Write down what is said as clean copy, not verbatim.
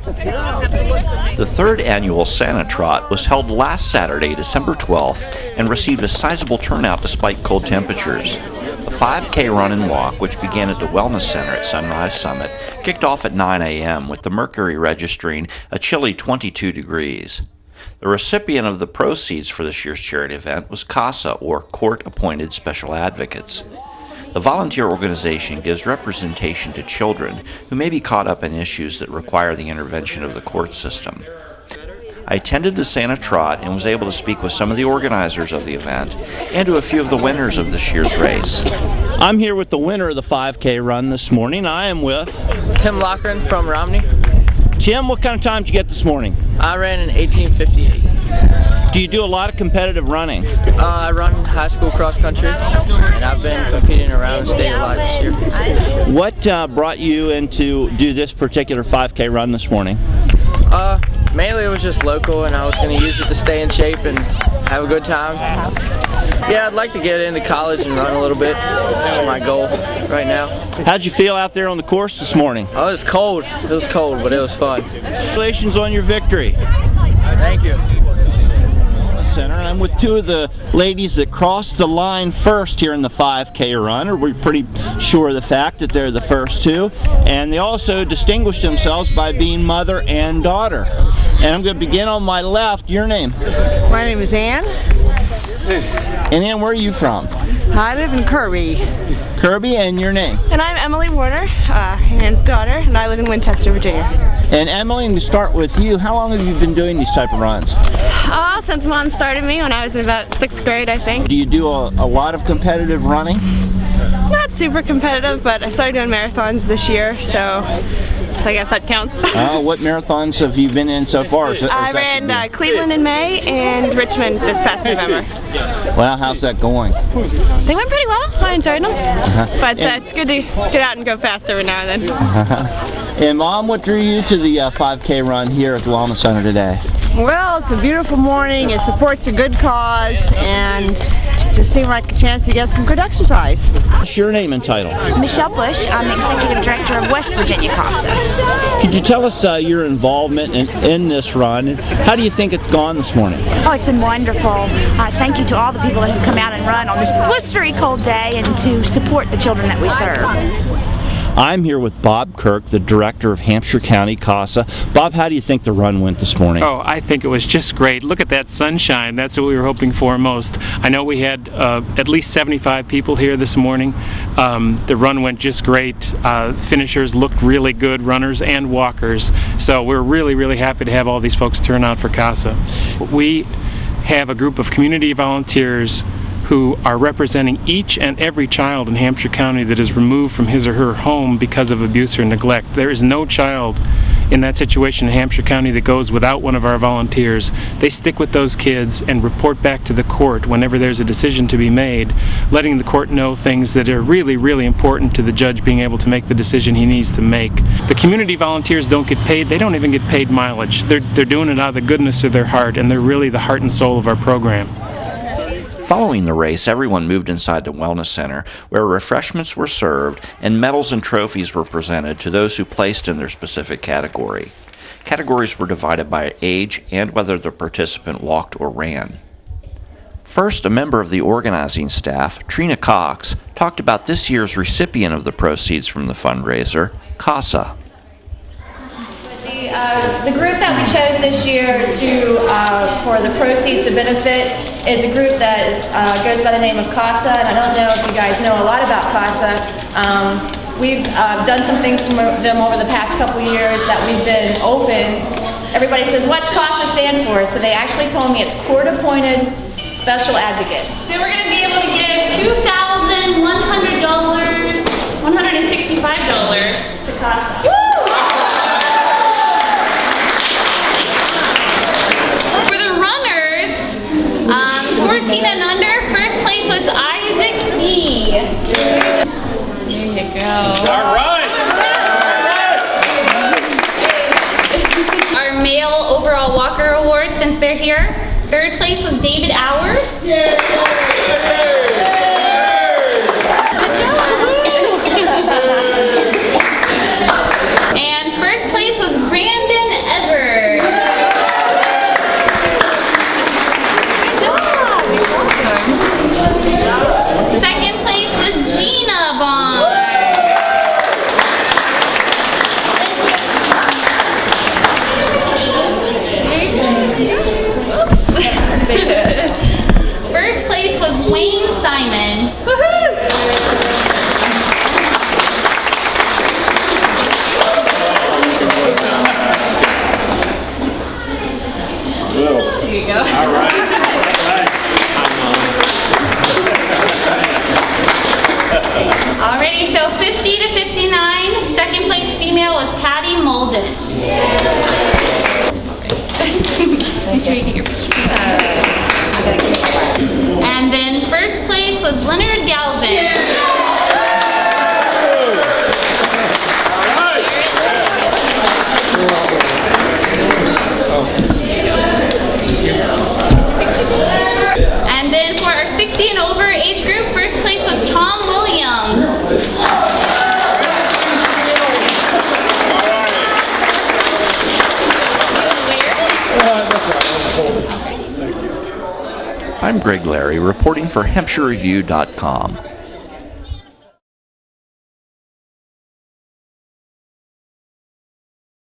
The third annual Santa Trot was held last Saturday, December 12th, and received a sizable turnout despite cold temperatures. The 5K run and walk, which began at the Wellness Center at Sunrise Summit, kicked off at 9 a.m. with the mercury registering a chilly 22 degrees. The recipient of the proceeds for this year's charity event was CASA, or Court-Appointed Special Advocates. The volunteer organization gives representation to children who may be caught up in issues that require the intervention of the court system. I attended the Santa Trot and was able to speak with some of the organizers of the event and to a few of the winners of this year's race. I'm here with the winner of the 5K run this morning. I am with Tim Loughran from Romney. Tim, what kind of time did you get this morning? I ran in 18:58. Do you do a lot of competitive running? I run high school cross country, and I've been competing around the state of life this year. What brought you into do this particular 5K run this morning? Mainly it was just local, and I was going to use it to stay in shape and have a good time. Yeah, I'd like to get into college and run a little bit. That's my goal right now. How'd you feel out there on the course this morning? Oh, it was cold. It was cold, but it was fun. Congratulations on your victory. Thank you. Center, and I'm with two of the ladies that crossed the line first here in the 5K run, or we're pretty sure of the fact that they're the first two, and they also distinguished themselves by being mother and daughter. And I'm going to begin on my left. Your name? My name is Ann. And Ann, where are you from? I live in Kirby. Kirby, and your name? And I'm Emily Warner, Ann's daughter, and I live in Winchester, Virginia. And Emily, to start with you, how long have you been doing these type of runs? Since Mom started me when I was in about 6th grade, I think. Do you do a lot of competitive running? Not super competitive, but I started doing marathons this year, so I guess that counts. What marathons have you been in so far? I ran Cleveland in May and Richmond this past November. Well, how's that going? They went pretty well. I enjoyed them. But it's good to get out and go fast every now and then. And Mom, what drew you to the 5K run here at the Wellness Center today? Well, it's a beautiful morning. It supports a good cause, and just seemed like a chance to get some good exercise. What's your name and title? Michelle Bush. I'm the Executive Director of West Virginia CASA. Could you tell us your involvement in this run? How do you think it's gone this morning? Oh, it's been wonderful. Thank you to all the people that have come out and run on this blistery cold day and to support the children that we serve. I'm here with Bob Kirk, the Director of Hampshire County CASA. Bob, how do you think the run went this morning? Oh, I think it was just great. Look at that sunshine. That's what we were hoping for most. I know we had at least 75 people here this morning. The run went just great. Finishers looked really good, runners and walkers. So we're really, really happy to have all these folks turn out for CASA. We have a group of community volunteers who are representing each and every child in Hampshire County that is removed from his or her home because of abuse or neglect. There is no child in that situation in Hampshire County that goes without one of our volunteers. They stick with those kids and report back to the court whenever there's a decision to be made, letting the court know things that are really, really important to the judge being able to make the decision he needs to make. The community volunteers don't get paid. They don't even get paid mileage. They're doing it out of the goodness of their heart, and they're really the heart and soul of our program. Following the race, everyone moved inside the Wellness Center, where refreshments were served and medals and trophies were presented to those who placed in their specific category. Categories were divided by age and whether the participant walked or ran. First, a member of the organizing staff, Trina Cox, talked about this year's recipient of the proceeds from the fundraiser, CASA. The group that we chose this year for the proceeds to benefit is a group that goes by the name of CASA, and I don't know if you guys know a lot about CASA. We've done some things for them over the past couple years that we've been open. Everybody says, what's CASA stand for? So they actually told me it's Court-Appointed Special Advocates. So we're going to be able to give $2,100, $165 to CASA. For the runners, 14 and under, first place was Isaac C. There you go. All right. Our male overall walker award, since they're here. Third place was David Hours. And first place was Brandon I'm Greg Larry, reporting for HampshireReview.com.